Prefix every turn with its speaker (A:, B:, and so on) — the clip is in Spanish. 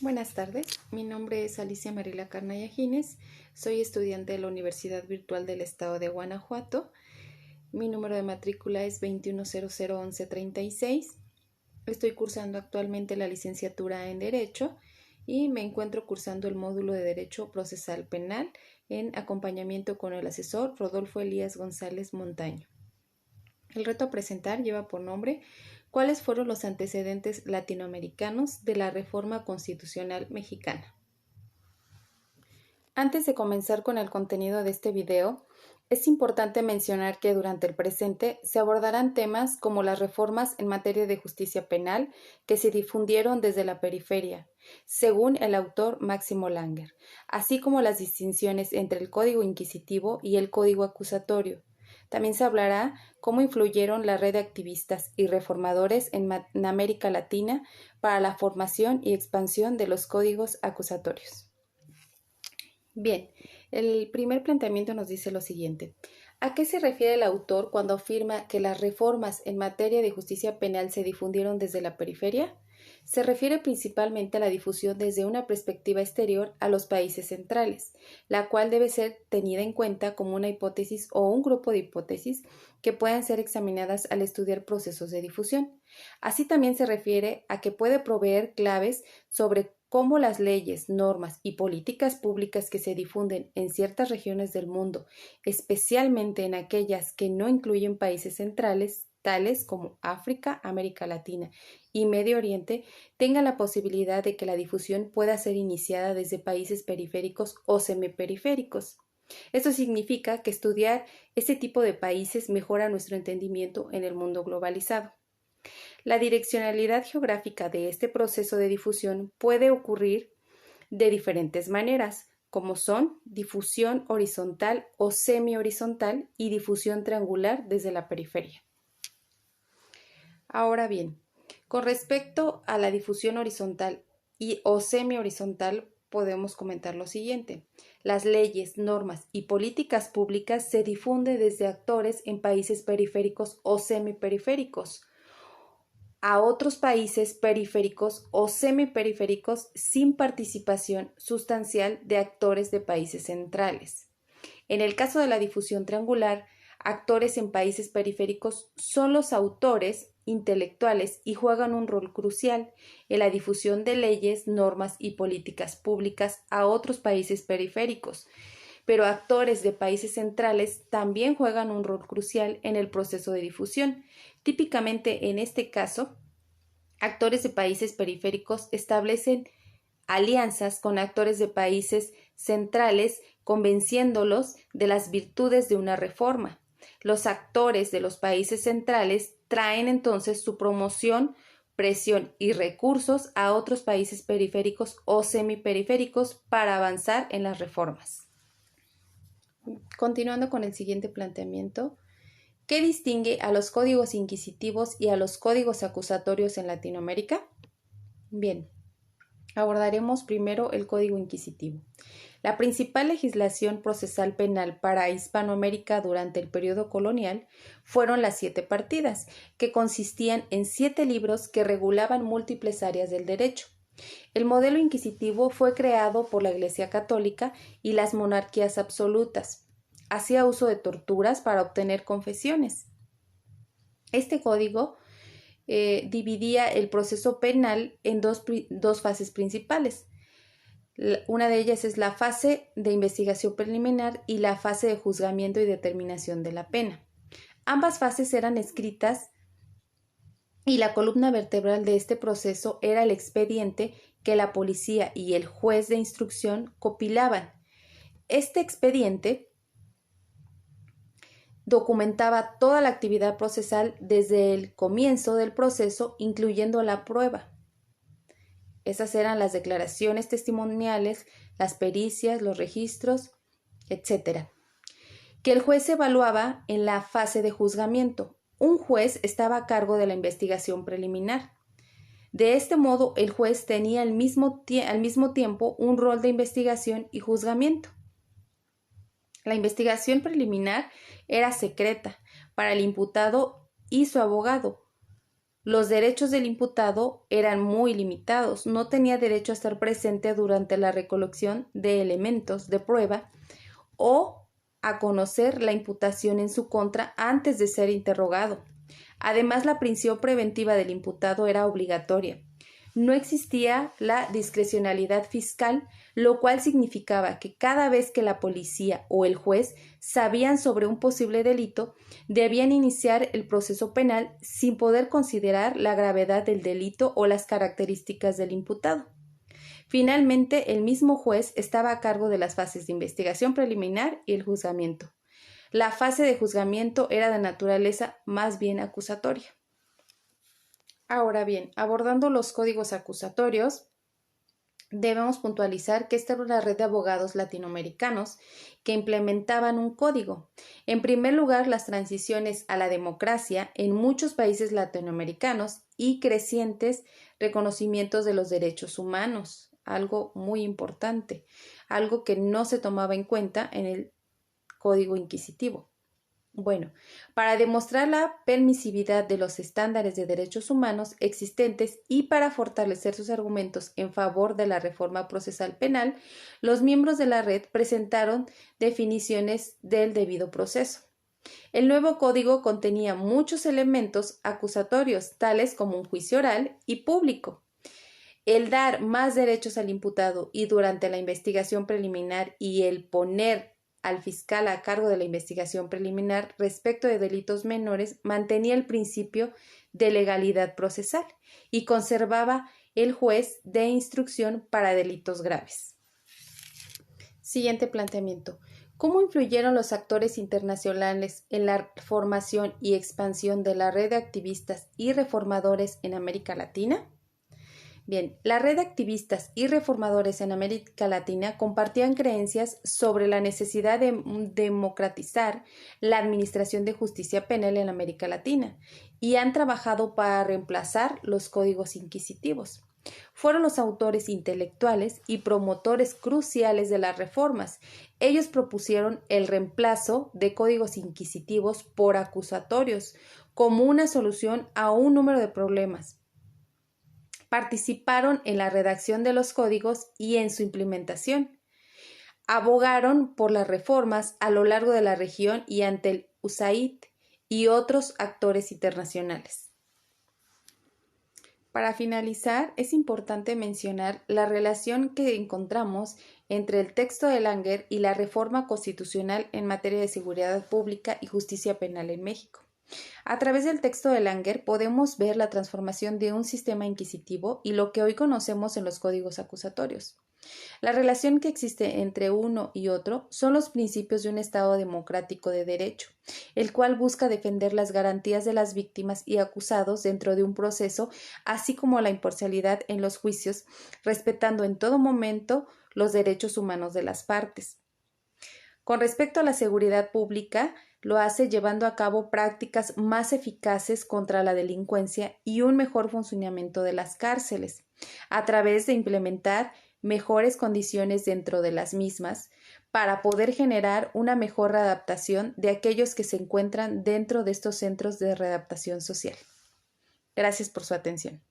A: Buenas tardes, mi nombre es Alicia Marila Carnaya Gines, soy estudiante de la Universidad Virtual del Estado de Guanajuato. Mi número de matrícula es 21001136. Estoy cursando actualmente la licenciatura en Derecho y me encuentro cursando el módulo de Derecho Procesal Penal en acompañamiento con el asesor Rodolfo Elías González Montaño. El reto a presentar lleva por nombre ¿cuáles fueron los antecedentes latinoamericanos de la Reforma Constitucional Mexicana? Antes de comenzar con el contenido de este video, es importante mencionar que durante el presente se abordarán temas como las reformas en materia de justicia penal que se difundieron desde la periferia, según el autor Máximo Langer, así como las distinciones entre el Código Inquisitivo y el Código Acusatorio. También se hablará cómo influyeron la red de activistas y reformadores en América Latina para la formación y expansión de los códigos acusatorios. Bien, el primer planteamiento nos dice lo siguiente. ¿A qué se refiere el autor cuando afirma que las reformas en materia de justicia penal se difundieron desde la periferia? Se refiere principalmente a la difusión desde una perspectiva exterior a los países centrales, la cual debe ser tenida en cuenta como una hipótesis o un grupo de hipótesis que pueden ser examinadas al estudiar procesos de difusión. Así también se refiere a que puede proveer claves sobre cómo las leyes, normas y políticas públicas que se difunden en ciertas regiones del mundo, especialmente en aquellas que no incluyen países centrales, tales como África, América Latina y Medio Oriente, tengan la posibilidad de que la difusión pueda ser iniciada desde países periféricos o semiperiféricos. Esto significa que estudiar este tipo de países mejora nuestro entendimiento en el mundo globalizado. La direccionalidad geográfica de este proceso de difusión puede ocurrir de diferentes maneras, como son difusión horizontal o semi-horizontal y difusión triangular desde la periferia. Ahora bien, con respecto a la difusión horizontal o semi-horizontal, podemos comentar lo siguiente. Las leyes, normas y políticas públicas se difunden desde actores en países periféricos o semiperiféricos a otros países periféricos o semiperiféricos sin participación sustancial de actores de países centrales. En el caso de la difusión triangular, actores en países periféricos son los autores intelectuales y juegan un rol crucial en la difusión de leyes, normas y políticas públicas a otros países periféricos, pero actores de países centrales también juegan un rol crucial en el proceso de difusión. Típicamente, en este caso, actores de países periféricos establecen alianzas con actores de países centrales, convenciéndolos de las virtudes de una reforma. Los actores de los países centrales traen entonces su promoción, presión y recursos a otros países periféricos o semiperiféricos para avanzar en las reformas. Continuando con el siguiente planteamiento, ¿qué distingue a los códigos inquisitivos y a los códigos acusatorios en Latinoamérica? Bien, abordaremos primero el Código Inquisitivo. La principal legislación procesal penal para Hispanoamérica durante el periodo colonial fueron las 7 partidas, que consistían en 7 libros que regulaban múltiples áreas del derecho. El modelo inquisitivo fue creado por la Iglesia Católica y las monarquías absolutas. Hacía uso de torturas para obtener confesiones. Este código dividía el proceso penal en dos fases principales. Una de ellas es la fase de investigación preliminar y la fase de juzgamiento y determinación de la pena. Ambas fases eran escritas y la columna vertebral de este proceso era el expediente que la policía y el juez de instrucción compilaban. Este expediente documentaba toda la actividad procesal desde el comienzo del proceso, incluyendo la prueba. Esas eran las declaraciones testimoniales, las pericias, los registros, etc., que el juez evaluaba en la fase de juzgamiento. Un juez estaba a cargo de la investigación preliminar. De este modo, el juez tenía al mismo tiempo un rol de investigación y juzgamiento. La investigación preliminar era secreta para el imputado y su abogado. Los derechos del imputado eran muy limitados. No tenía derecho a estar presente durante la recolección de elementos de prueba o a conocer la imputación en su contra antes de ser interrogado. Además, la prisión preventiva del imputado era obligatoria. No existía la discrecionalidad fiscal, lo cual significaba que cada vez que la policía o el juez sabían sobre un posible delito, debían iniciar el proceso penal sin poder considerar la gravedad del delito o las características del imputado. Finalmente, el mismo juez estaba a cargo de las fases de investigación preliminar y el juzgamiento. La fase de juzgamiento era de naturaleza más bien acusatoria. Ahora bien, abordando los códigos acusatorios, debemos puntualizar que esta era una red de abogados latinoamericanos que implementaban un código. En primer lugar, las transiciones a la democracia en muchos países latinoamericanos y crecientes reconocimientos de los derechos humanos, algo muy importante, algo que no se tomaba en cuenta en el código inquisitivo. Bueno, para demostrar la permisividad de los estándares de derechos humanos existentes y para fortalecer sus argumentos en favor de la reforma procesal penal, los miembros de la red presentaron definiciones del debido proceso. El nuevo código contenía muchos elementos acusatorios, tales como un juicio oral y público. El dar más derechos al imputado y durante la investigación preliminar y el poner al fiscal a cargo de la investigación preliminar respecto de delitos menores mantenía el principio de legalidad procesal y conservaba el juez de instrucción para delitos graves. Siguiente planteamiento. ¿Cómo influyeron los actores internacionales en la formación y expansión de la red de activistas y reformadores en América Latina? Bien, la red de activistas y reformadores en América Latina compartían creencias sobre la necesidad de democratizar la administración de justicia penal en América Latina y han trabajado para reemplazar los códigos inquisitivos. Fueron los autores intelectuales y promotores cruciales de las reformas. Ellos propusieron el reemplazo de códigos inquisitivos por acusatorios como una solución a un número de problemas. Participaron en la redacción de los códigos y en su implementación. Abogaron por las reformas a lo largo de la región y ante el USAID y otros actores internacionales. Para finalizar, es importante mencionar la relación que encontramos entre el texto de Langer y la reforma constitucional en materia de seguridad pública y justicia penal en México. A través del texto de Langer podemos ver la transformación de un sistema inquisitivo y lo que hoy conocemos en los códigos acusatorios. La relación que existe entre uno y otro son los principios de un Estado democrático de derecho, el cual busca defender las garantías de las víctimas y acusados dentro de un proceso, así como la imparcialidad en los juicios, respetando en todo momento los derechos humanos de las partes. Con respecto a la seguridad pública, lo hace llevando a cabo prácticas más eficaces contra la delincuencia y un mejor funcionamiento de las cárceles, a través de implementar mejores condiciones dentro de las mismas para poder generar una mejor readaptación de aquellos que se encuentran dentro de estos centros de readaptación social. Gracias por su atención.